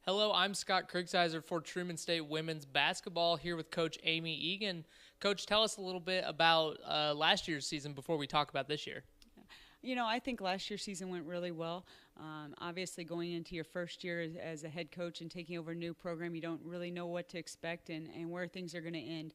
Hello, I'm Scott Kriegshauser for Truman State Women's Basketball here with Coach Amy Eagan. Coach, tell us a little bit about last year's season before we talk about this year. I think last year's season went really well. Obviously, going into your first year as a head coach and taking over a new program, you don't really know what to expect and where things are going to end.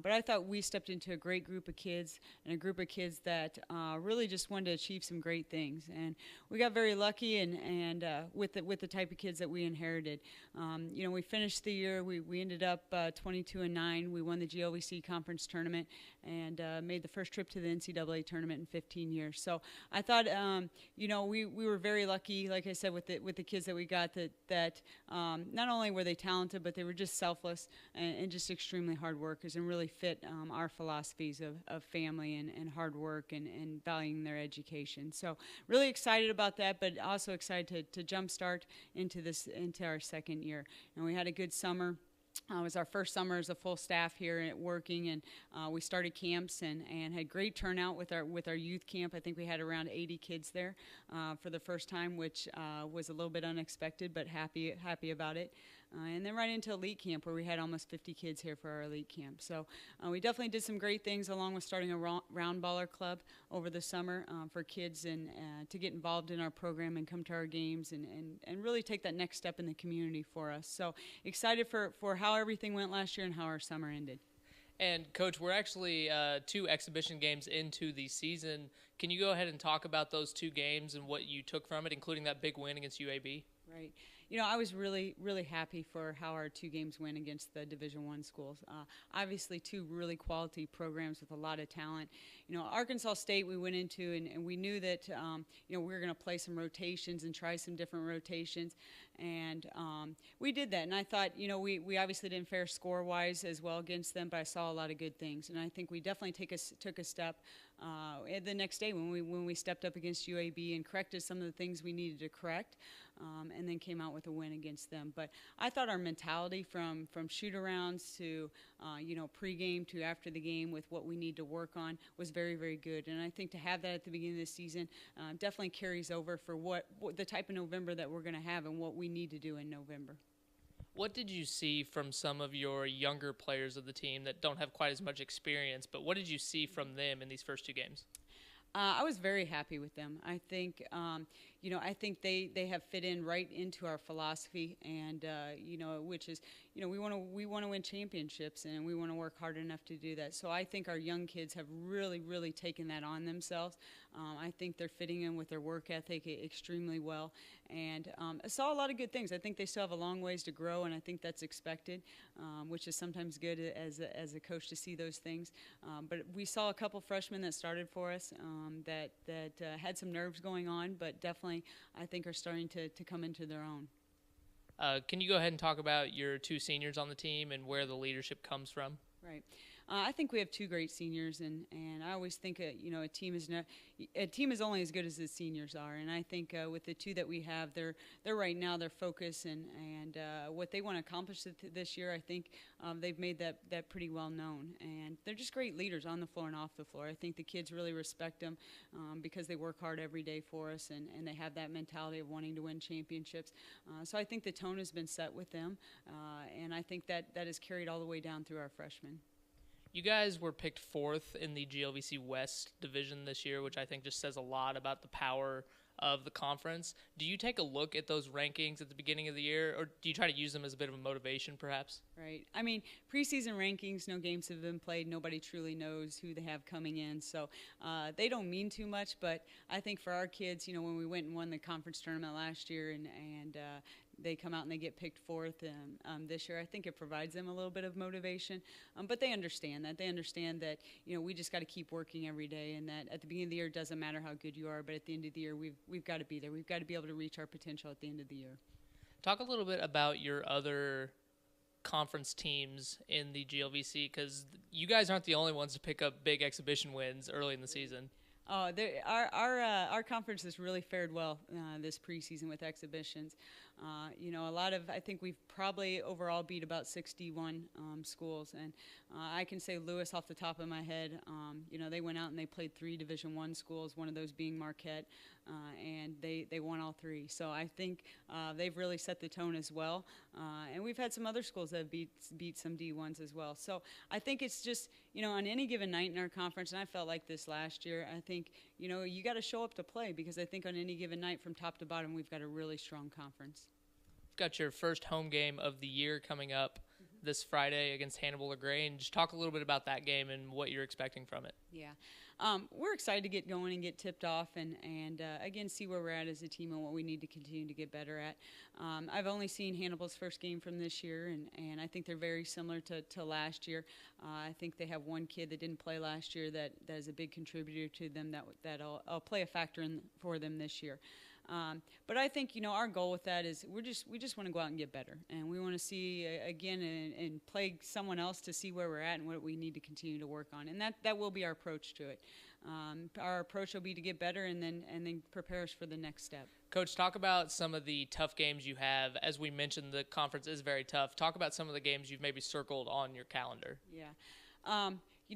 But I thought we stepped into a great group of kids and a group of kids that really just wanted to achieve some great things. And we got very lucky and with the type of kids that we inherited. We finished the year. We ended up 22-9. We won the GLVC conference tournament and made the first trip to the NCAA tournament in 15 years. So I thought, we were very lucky, like I said, with the kids that we got that not only were they talented, but they were just selfless and just extremely hard workers and really fit our philosophies of family and hard work and valuing their education. So really excited about that, but also excited to jumpstart into our second year. And we had a good summer. It was our first summer as a full staff here at working, and we started camps and had great turnout with our youth camp. I think we had around 80 kids there for the first time, which was a little bit unexpected, but happy about it. And then right into elite camp where we had almost 50 kids here for our elite camp. So we definitely did some great things along with starting a round baller club over the summer for kids and to get involved in our program and come to our games and really take that next step in the community for us. So excited for how everything went last year and how our summer ended. And, Coach, we're actually 2 exhibition games into the season. Can you go ahead and talk about those 2 games and what you took from it, including that big win against UAB? Right. I was really, really happy for how our 2 games went against the Division I schools. Obviously, 2 really quality programs with a lot of talent. Arkansas State we went into, and we knew that, we were going to play some rotations and try some different rotations. And we did that. And I thought, we obviously didn't fare score-wise as well against them, but I saw a lot of good things. And I think we definitely took a step the next day when we stepped up against UAB and corrected some of the things we needed to correct, and then came out with a win against them. But I thought our mentality from shoot-arounds to pregame to after the game with what we need to work on was very, very good. And I think to have that at the beginning of the season definitely carries over for what the type of November that we're going to have and what we need to do in November. What did you see from some of your younger players of the team that don't have quite as much experience, but what did you see from them in these first 2 games? I was very happy with them. I think, I think they have fit in right into our philosophy, and which is, we want to win championships, and we want to work hard enough to do that. So I think our young kids have really, really taken that on themselves. I think they're fitting in with their work ethic extremely well, and I saw a lot of good things. I think they still have a long ways to grow, and I think that's expected, which is sometimes good as a coach to see those things. But we saw a couple freshmen that started for us that had some nerves going on, but definitely I think are starting to come into their own. Can you go ahead and talk about your 2 seniors on the team and where the leadership comes from? Right. I think we have 2 great seniors, and I always think a team is only as good as the seniors are. And I think with the 2 that we have, they're right now their focus and what they want to accomplish this year. I think they've made that pretty well known, and they're just great leaders on the floor and off the floor. I think the kids really respect them because they work hard every day for us, and they have that mentality of wanting to win championships. So I think the tone has been set with them, and I think that is carried all the way down through our freshmen. You guys were picked 4th in the GLVC West division this year, which I think just says a lot about the power of the conference. Do you take a look at those rankings at the beginning of the year, or do you try to use them as a bit of a motivation, perhaps? Right. I mean, preseason rankings, no games have been played. Nobody truly knows who they have coming in. So they don't mean too much, but I think for our kids, when we went and won the conference tournament last year and they come out and they get picked 4th this year, I think it provides them a little bit of motivation. But they understand that. They understand that, we just got to keep working every day, and that at the beginning of the year it doesn't matter how good you are, but at the end of the year we've got to be there. We've got to be able to reach our potential at the end of the year. Talk a little bit about your other conference teams in the GLVC, because you guys aren't the only ones to pick up big exhibition wins early in the season. Our conference has really fared well this preseason with exhibitions. I think we've probably overall beat about 61 schools, and I can say Lewis off the top of my head. They went out and they played 3 Division I schools, one of those being Marquette, and they won all 3. So I think they've really set the tone as well. And we've had some other schools that have beat some D1s as well. So I think it's just, on any given night in our conference, and I felt like this last year, I think, you got to show up to play, because I think on any given night from top to bottom, we've got a really strong conference. You've got your first home game of the year coming up this Friday against Hannibal LaGrange. Talk a little bit about that game and what you're expecting from it. Yeah. We're excited to get going and get tipped off and again, see where we're at as a team and what we need to continue to get better at. I've only seen Hannibal's first game from this year, and I think they're very similar to last year. I think they have one kid that didn't play last year that is a big contributor to them that'll play a factor for them this year. But I think, our goal with that is we just want to go out and get better. And we want to see, again, and play someone else to see where we're at and what we need to continue to work on. And that will be our approach to it. Our approach will be to get better and then prepare us for the next step. Coach, talk about some of the tough games you have. As we mentioned, the conference is very tough. Talk about some of the games you've maybe circled on your calendar. Yeah.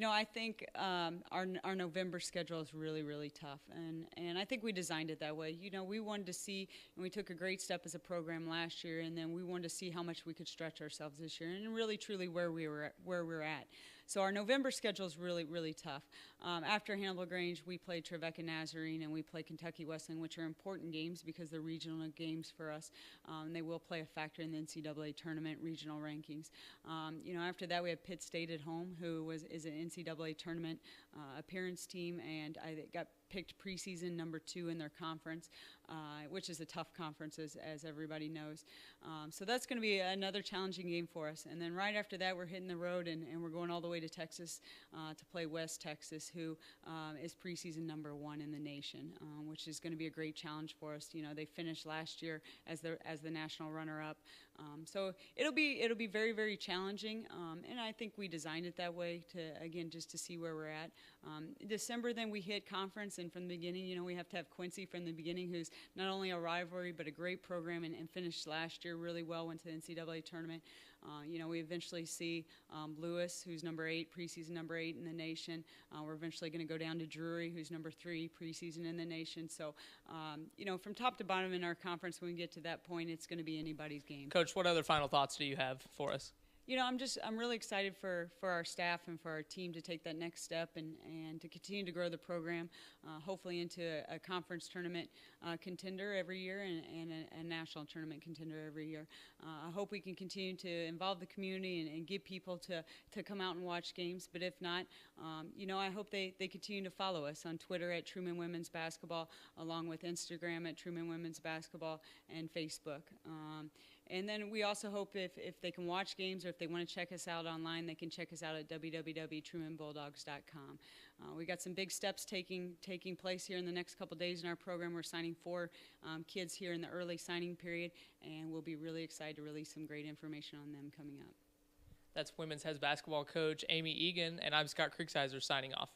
I think our November schedule is really, really tough, and I think we designed it that way. We wanted to see, and we took a great step as a program last year, and then we wanted to see how much we could stretch ourselves this year, and really, truly where we're at. So our November schedule is really, really tough. After Hannibal LaGrange, we play Trevecca Nazarene and we play Kentucky Wesleyan, which are important games because they're regional games for us. They will play a factor in the NCAA tournament regional rankings. After that, we have Pitt State at home, who is an NCAA tournament appearance team, and I got picked preseason number 2 in their conference, which is a tough conference, as everybody knows. So that's going to be another challenging game for us. And then right after that, we're hitting the road, and we're going all the way to Texas to play West Texas, who is preseason number 1 in the nation, which is going to be a great challenge for us. They finished last year as the national runner-up. So it'll be very, very challenging, and I think we designed it that way just to see where we're at. December, then we hit conference, and from the beginning, we have to have Quincy from the beginning, who's not only a rivalry but a great program, and finished last year really well, went to the NCAA tournament. We eventually see Lewis, who's number 8, preseason number 8 in the nation. We're eventually going to go down to Drury, who's number 3, preseason in the nation. So, from top to bottom in our conference, when we get to that point, it's going to be anybody's game. Coach, what other final thoughts do you have for us? I'm really excited for our staff and for our team to take that next step and to continue to grow the program, hopefully into a conference tournament contender every year and a national tournament contender every year. I hope we can continue to involve the community and get people to come out and watch games. But if not, I hope they continue to follow us on Twitter at Truman Women's Basketball, along with Instagram at Truman Women's Basketball and Facebook. And then we also hope if they can watch games or if they want to check us out online, they can check us out at www.trumanbulldogs.com. We got some big steps taking place here in the next couple days in our program. We're signing 4 kids here in the early signing period, and we'll be really excited to release some great information on them coming up. That's women's head basketball coach Amy Eagan, and I'm Scott Kriegshauser signing off.